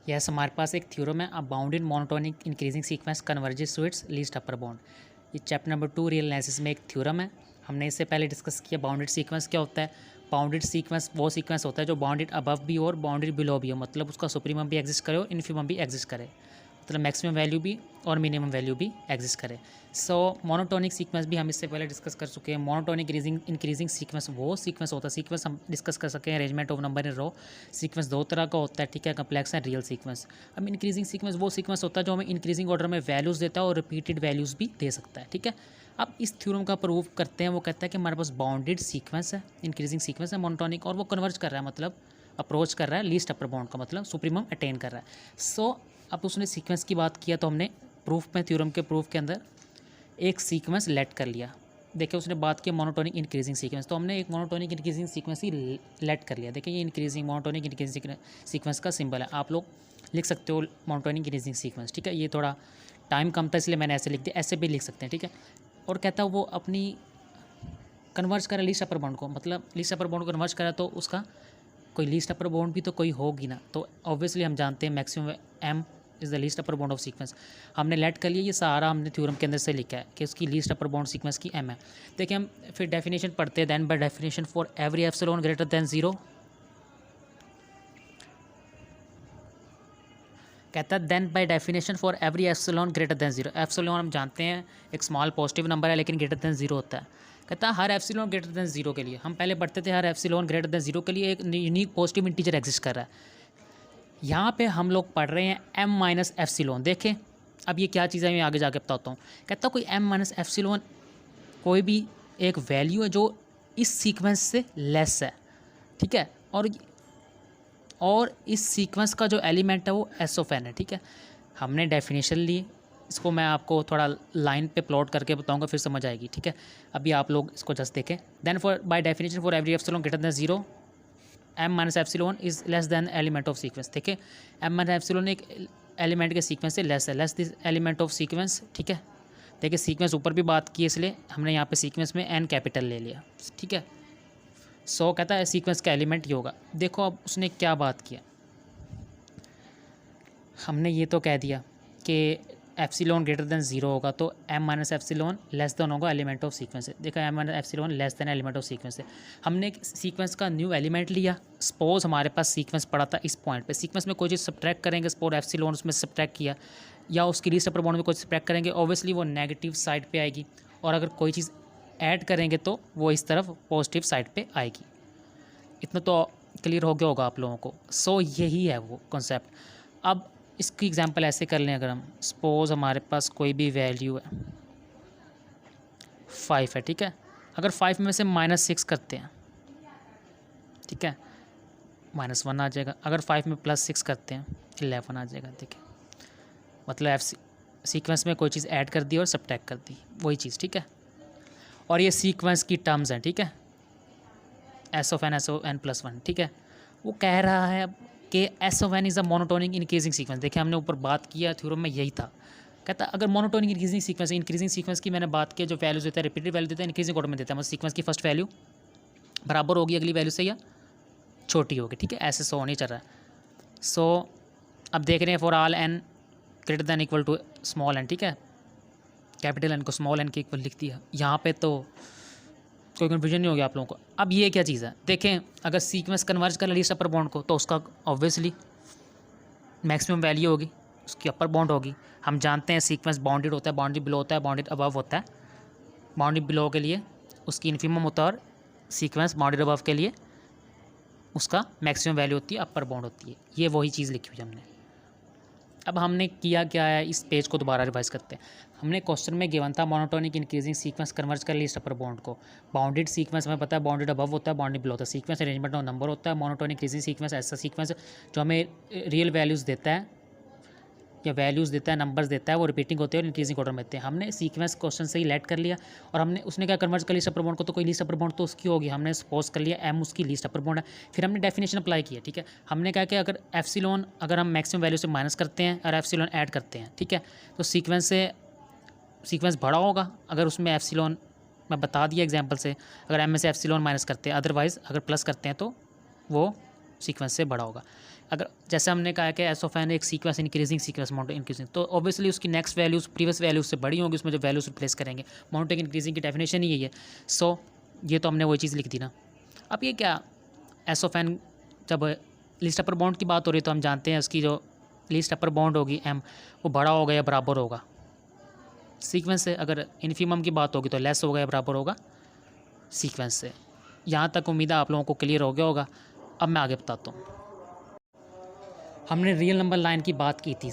Yes, हमारे पास एक theorem है, a bounded monotonic increasing sequence converges to its least upper bound. ये chapter number 2 real analysis में एक थ्योरम है। हमने इससे पहले डिस्कस किया बाउंडेड सीक्वेंस क्या होता है। बाउंडेड सीक्वेंस वो सीक्वेंस होता है जो बाउंडेड अबव भी हो और बाउंडेड बिलो भी हो, मतलब उसका सुप्रीमम भी एग्जिस्ट करे और इन्फीमम भी एग्जिस्ट करे, मतलब मैक्सिमम वैल्यू भी और मिनिमम वैल्यू भी एग्जिस्ट करे। सो मोनोटोनिक सीक्वेंस भी हम इससे पहले डिस्कस कर चुके हैं। मोनोटोनिक इंक्रीजिंग सीक्वेंस वो सीक्वेंस होता है, सीक्वेंस हम डिस्कस कर सके हैं arrangement of number in row. Sequence दो तरह का होता है, ठीक है, कम्प्लेक्स एंड रियल सीक्वेंस। अब इंक्रीजिंग सीक्वेंस वो सीक्वेंस होता है जो हमें इंक्रीजिंग ऑर्डर में वैल्यूज़ देता है और रिपीटेड वैल्यूज़ भी दे सकता है, ठीक है। अब इस थ्योरम का प्रूव करते हैं। वो कहता है कि हमारे पास बाउंडेड सीक्वेंस है, इंक्रीजिंग सीक्वेंस है मोनोटोनिक, और वो कन्वर्ज कर रहा है, मतलब अप्रोच कर रहा है लीस्ट अपर बाउंड का, मतलब सुप्रीमम अटेन कर रहा है। सो अब उसने सीक्वेंस की बात किया तो हमने प्रूफ में, थ्योरम के प्रूफ के अंदर एक सीक्वेंस लेट कर लिया। देखिए उसने बात की मोनोटोनिक इंक्रीजिंग सीक्वेंस, तो हमने एक मोनोटोनिक इंक्रीजिंग सीक्वेंस ही लेट कर लिया। देखिए ये इंक्रीजिंग मोनोटोनिक इंक्रीजिंग सीक्वेंस का सिंबल है, आप लोग लिख सकते हो मोनोटोनिक इंक्रीजिंग सीक्वेंस, ठीक है। ये थोड़ा टाइम कम था इसलिए मैंने ऐसे लिख दिया, ऐसे भी लिख सकते हैं, ठीक है। और कहता है वो अपनी कन्वर्ज करा लीस्ट अपर बाउंड को, मतलब लीस्ट अपर बाउंड को कन्वर्ज करा तो उसका कोई लीस्ट अपर बाउंड भी तो कोई होगी ना। तो ऑब्वियसली हम जानते हैं maximum M is the least upper bound of sequence. हमने लेट कर लिया, ये सारा हमने थ्योरम के अंदर से लिखा है कि उसकी लीस्ट अपर बाउंड सीक्वेंस की एम है। देखिए हम फिर डेफिनेशन पढ़ते हैं। Then by definition for every epsilon greater than 0, कहता है then by definition for every epsilon greater than 0। Epsilon हम जानते हैं एक स्मॉल पॉजिटिव नंबर है लेकिन ग्रेटर देन 0 होता है। कहता है हर एप्सिलॉन ग्रेटर देन 0 के लिए, हम पहले पढ़ते थे हर एप्सिलॉन ग्रेटर देन 0 के लिए एक यूनिक पॉजिटिव इंटीजर एग्जिस्ट कर रहा है। यहाँ पे हम लोग पढ़ रहे हैं एम माइनस एप्सिलॉन। देखें अब ये क्या चीज़ है, मैं आगे जाके बताता हूँ। कहता कोई एम माइनस एप्सिलॉन कोई भी एक वैल्यू है जो इस सीक्वेंस से लेस है, ठीक है, और इस सीक्वेंस का जो एलिमेंट है वो एस ऑफ एन है, ठीक है। हमने डेफिनेशन ली, इसको मैं आपको थोड़ा लाइन पे प्लॉट करके बताऊंगा, फिर समझ आएगी, ठीक है। अभी आप लोग इसको जस्ट देखें। Then for by definition for every epsilon greater than 0 M minus epsilon is less than element of sequence. देखिए एम माइनस एप्सिलॉन एक एलिमेंट के सीक्वेंस से लेस है, less this element of sequence, ठीक है। देखिए सीक्वेंस ऊपर भी बात की इसलिए हमने यहाँ पे सीक्वेंस में एन कैपिटल ले लिया, ठीक है। सो कहता है सीक्वेंस का एलिमेंट ये होगा। देखो अब उसने क्या बात किया, हमने ये तो कह दिया कि एप्सिलॉन ग्रेटर देन 0 होगा तो M minus epsilon less than होगा एलिमेंट ऑफ सीक्वेंस है। देखा M minus epsilon less than element of sequence है। हमने एक सीक्वेंस का न्यू एलिमेंट लिया। सपोज हमारे पास सीक्वेंस पड़ा था इस पॉइंट पे, सीक्वेंस में कोई चीज़ सब्ट्रैक्ट करेंगे, सपोज एप्सिलॉन उसमें सब्ट्रैक्ट किया या उसकी लीस्ट अपर बाउंड में कोई सब्ट्रैक्ट करेंगे, ऑब्वियसली वो नेगेटिव साइड पे आएगी, और अगर कोई चीज़ ऐड करेंगे तो वो इस तरफ पॉजिटिव साइड पे आएगी। इतना तो क्लियर हो गया होगा आप लोगों को। सो यही है वो कॉन्सेप्ट। अब इसकी एग्जांपल ऐसे कर लें, अगर हम सपोज हमारे पास कोई भी वैल्यू है 5 है, ठीक है। अगर 5 में से -6 करते हैं, ठीक है, -1 आ जाएगा। अगर 5 में +6 करते हैं 11 आ जाएगा। देखिए मतलब सीक्वेंस में कोई चीज़ ऐड कर दी और सब्ट्रैक्ट कर दी, वही चीज़, ठीक है। और ये सीक्वेंस की टर्म्स हैं, ठीक है, एस ऑफ एन प्लस 1, ठीक है। वो कह रहा है कि S of N is a monotonic increasing sequence. देखिए हमने ऊपर बात किया थ्योरम में यही था। कहता अगर मोनोटोनिक इंक्रीजिंग सीक्वेंस की मैंने बात की, जो वैल्यूज देता है रिपीटेड वैल्यू देता है, इंक्रीजिंग ऑर्डर में देता है, मतलब सीक्वेंस की फर्स्ट वैल्यू बराबर होगी अगली वैल्यू से या छोटी होगी, ठीक है, ऐसे सो नहीं चल रहा है। सो अब देख रहे हैं for all N greater than equal to small N, ठीक है, कैपिटल एन को स्मॉल एन के इक्वल लिख दिया। यहाँ पे तो कोई कन्फ्यूजन नहीं हो गया आप लोगों को। अब ये क्या चीज़ है, देखें अगर सीक्वेंस कन्वर्ज कर लीस्ट अपर बाउंड को तो उसका ऑब्वियसली मैक्सिमम वैल्यू होगी, उसकी अपर बाउंड होगी। हम जानते हैं सीक्वेंस बाउंडेड होता है, बाउंडेड बिलो होता है, बाउंडेड अबव होता है। बाउंडेड बिलो के लिए उसकी इन्फीमम होता है और सीक्वेंस बाउंडेड अबव के लिए उसका मैक्सिमम वैल्यू होती है, अपर बाउंड होती है। ये वही चीज़ लिखी हुई हमने। अब हमने किया क्या है, इस पेज को दोबारा रिवाइज करते हैं। हमने क्वेश्चन में गिवन था मोनोटोनिक इंक्रीजिंग सीक्वेंस कन्वर्ज कर लीस्ट अपर बाउंड को। बाउंडेड सीक्वेंस में पता है बाउंडेड अबव होता है, बाउंडेड बिलो होता है, सीक्वेंस अरेंजमेंट ऑफ नंबर होता है। मोनोटोनिक इंक्रीजिंग सीक्वेंस ऐसा सीक्वेंस जो हमें रियल वैल्यूज़ देता है या वैल्यूज़ देता है, नंबर्स देता है, वो रिपीटिंग होते हैं और इंक्रीजिंग ऑर्डर में देते हैं। हमने सीक्वेंस क्वेश्चन से ही लेट कर लिया और हमने उसने क्या कन्वर्ज कर लीस्ट अपर बाउंड को, तो कोई लीस्ट अपर बाउंड तो उसकी होगी, हमने सपोज कर लिया एम उसकी लीस्ट अपर बाउंड है। फिर हमने डेफिनेशन अप्लाई किया, ठीक है। हमने कहा कि अगर एप्सिलॉन अगर हम मैक्सिमम वैल्यू से माइनस करते हैं और एप्सिलॉन ऐड करते हैं, ठीक है, तो सीक्वेंस बड़ा होगा। अगर उसमें एप्सिलॉन मैं बता दिया एग्जाम्पल से, अगर एम में से एप्सिलॉन माइनस करते हैं, अदरवाइज़ अगर प्लस करते हैं तो वो सीक्वेंस से बड़ा होगा। अगर जैसे हमने कहा कि एस ऑफ एन एक sequence increasing sequence mountain increasing, तो ऑब्वियसली उसकी नेक्स्ट वैल्यूज़ प्रीवियस वैल्यूज से बड़ी होंगी, उसमें जो वैल्यूज रिप्लेस करेंगे। माउंटेन इंक्रीजिंग की डेफिनेशन ही यही है। सो ये तो हमने वही चीज़ लिख दी ना। अब ये क्या, एस ऑफ एन जब लीस्ट अपर बाउंड की बात हो रही है तो हम जानते हैं उसकी जो लीस्ट अपर बाउंड होगी एम, वो बड़ा होगा या बराबर होगा सीक्वेंस से। अगर इन्फीमम की बात होगी तो लेस होगा या बराबर होगा सीक्वेंस से। यहाँ तक उम्मीद है आप लोगों को क्लियर हो गया होगा। अब मैं आगे बताता हूँ। हमने रियल नंबर लाइन की बात की थी,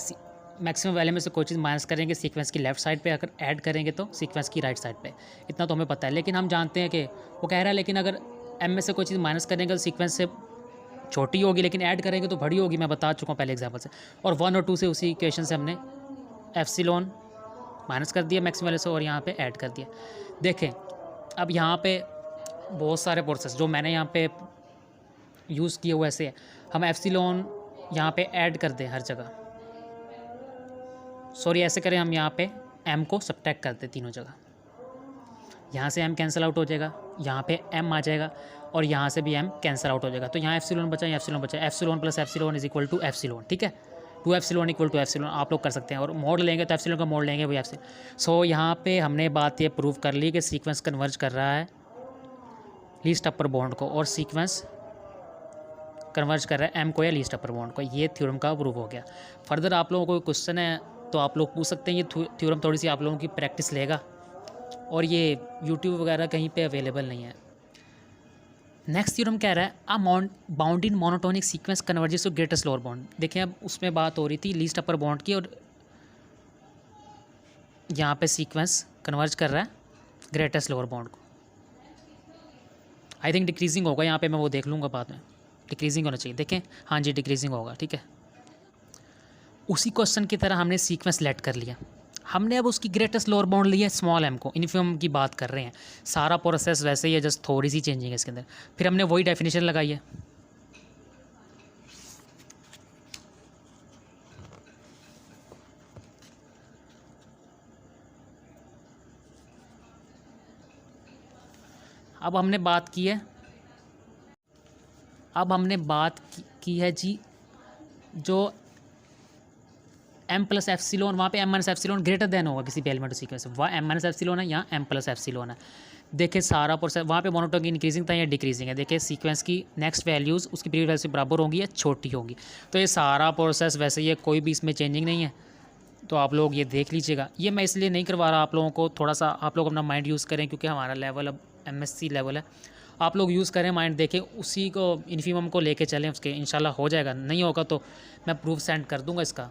मैक्सिमम वैल्यू में से कोई चीज़ माइनस करेंगे सीक्वेंस की लेफ्ट साइड पे, अगर ऐड करेंगे तो सीक्वेंस की राइट साइड पे। इतना तो हमें पता है, लेकिन हम जानते हैं कि वो कह रहा है लेकिन अगर एम में से कोई चीज़ माइनस करेंगे तो सीक्वेंस से छोटी होगी, लेकिन ऐड करेंगे तो बड़ी होगी। मैं बता चुका हूँ पहले एग्जाम्पल से। और 1 और 2 से उसी इक्वेशन से हमने एप्सिलॉन माइनस कर दिया मैक्सिमम वैल्यू से और यहाँ पे ऐड कर दिया। देखें अब यहाँ पे बहुत सारे प्रोसेस जो मैंने यहाँ पे यूज़ किए हुए ऐसे है, हम एप्सिलॉन यहाँ पे ऐड कर दें हर जगह, सॉरी ऐसे करें, हम यहाँ पे m को सब्ट्रैक्ट कर दें तीनों जगह। यहाँ से m कैंसिल आउट हो जाएगा, यहाँ पे m आ जाएगा और यहाँ से भी m कैंसिल आउट हो जाएगा। तो यहाँ एप्सिलॉन बचा, यहाँ एप्सिलॉन बचा, epsilon plus epsilon is equal to epsilon. ठीक है, 2 एप्सिलॉन इक्वल टू एप्सिलॉन आप लोग कर सकते हैं। और मोड लेंगे तो एप्सिलॉन का मोड लेंगे वही एप्सिलॉन। सो यहाँ पे हमने बात ये प्रूव कर ली कि सीक्वेंस कन्वर्ज कर रहा है लीस्ट अपर बॉन्ड को और सीक्वेंस कन्वर्ज कर रहा है एम को या लीस्ट अपर बॉन्ड को। ये थ्योरम का प्रूव हो गया। फर्दर आप लोगों को कोई क्वेश्चन है तो आप लोग पूछ सकते हैं। ये थ्योरम थोड़ी सी आप लोगों की प्रैक्टिस लेगा और ये यूट्यूब वगैरह कहीं पे अवेलेबल नहीं है। नेक्स्ट थ्योरम कह रहा है a bound in monotonic sequence converges to greatest lower bound. देखिए अब उसमें बात हो रही थी लीस्ट अपर बॉन्ड की और यहाँ पे सीक्वेंस कन्वर्ज कर रहा है ग्रेटेस्ट लोअर बॉन्ड को। आई थिंक डिक्रीजिंग होगा यहाँ पे, मैं वो देख लूँगा बाद में। डिक्रीजिंग होना चाहिए, देखें हाँ जी डिक्रीजिंग होगा। ठीक है, उसी क्वेश्चन की तरह हमने सीक्वेंस लेट कर लिया। हमने अब उसकी ग्रेटेस्ट लोअर बाउंड लिया स्मॉल m को, इन्फीमम की बात कर रहे हैं। सारा प्रोसेस वैसे ही है, जस्ट थोड़ी सी चेंजिंग है इसके अंदर। फिर हमने वही डेफिनेशन लगाई है। अब हमने बात की है जी जो m प्लस एप्सिलॉन, वहाँ पे m minus epsilon greater then होगा किसी भी एलिमेंट सीक्वेंस में। वहाँ m माइनस एप्सिलॉन है, यहाँ m प्लस एप्सिलॉन है। देखिए सारा प्रोसेस वहाँ पे मोनोटोन की इंक्रीजिंग था या डिक्रीजिंग है। देखिए सीक्वेंस की नेक्स्ट वैल्यूज़ उसकी प्रीवियस वैल्यू से बराबर होंगी या छोटी होंगी। तो ये सारा प्रोसेस वैसे ही है, कोई भी इसमें चेंजिंग नहीं है। तो आप लोग ये देख लीजिएगा। ये मैं इसलिए नहीं करवा रहा आप लोगों को, थोड़ा सा आप लोग अपना माइंड यूज़ करें क्योंकि हमारा लेवल अब MSc लेवल है। आप लोग यूज़ करें माइंड, देखें उसी को इन्फीमम को लेके चलें, उसके इंशाल्लाह हो जाएगा। नहीं होगा तो मैं प्रूफ सेंड कर दूंगा इसका।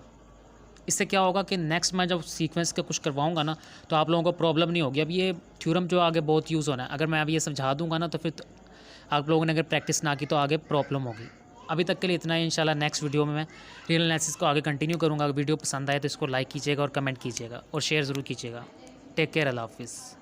इससे क्या होगा कि नेक्स्ट मैं जब सीक्वेंस का कुछ करवाऊंगा ना तो आप लोगों को प्रॉब्लम नहीं होगी। अब ये थ्योरम जो आगे बहुत यूज़ होना है, अगर मैं अभी ये समझा दूंगा ना तो फिर आप लोगों ने अगर प्रैक्टिस ना की तो आगे प्रॉब्लम होगी। अभी तक के लिए इतना ही। इंशाल्लाह नेक्स्ट वीडियो में मैं रियल एनालिसिस को आगे कंटिन्यू करूँगा। अगर वीडियो पसंद आए तो इसको लाइक कीजिएगा और कमेंट कीजिएगा और शेयर ज़रूर कीजिएगा। टेक केयर, अल्लाह हाफिज़।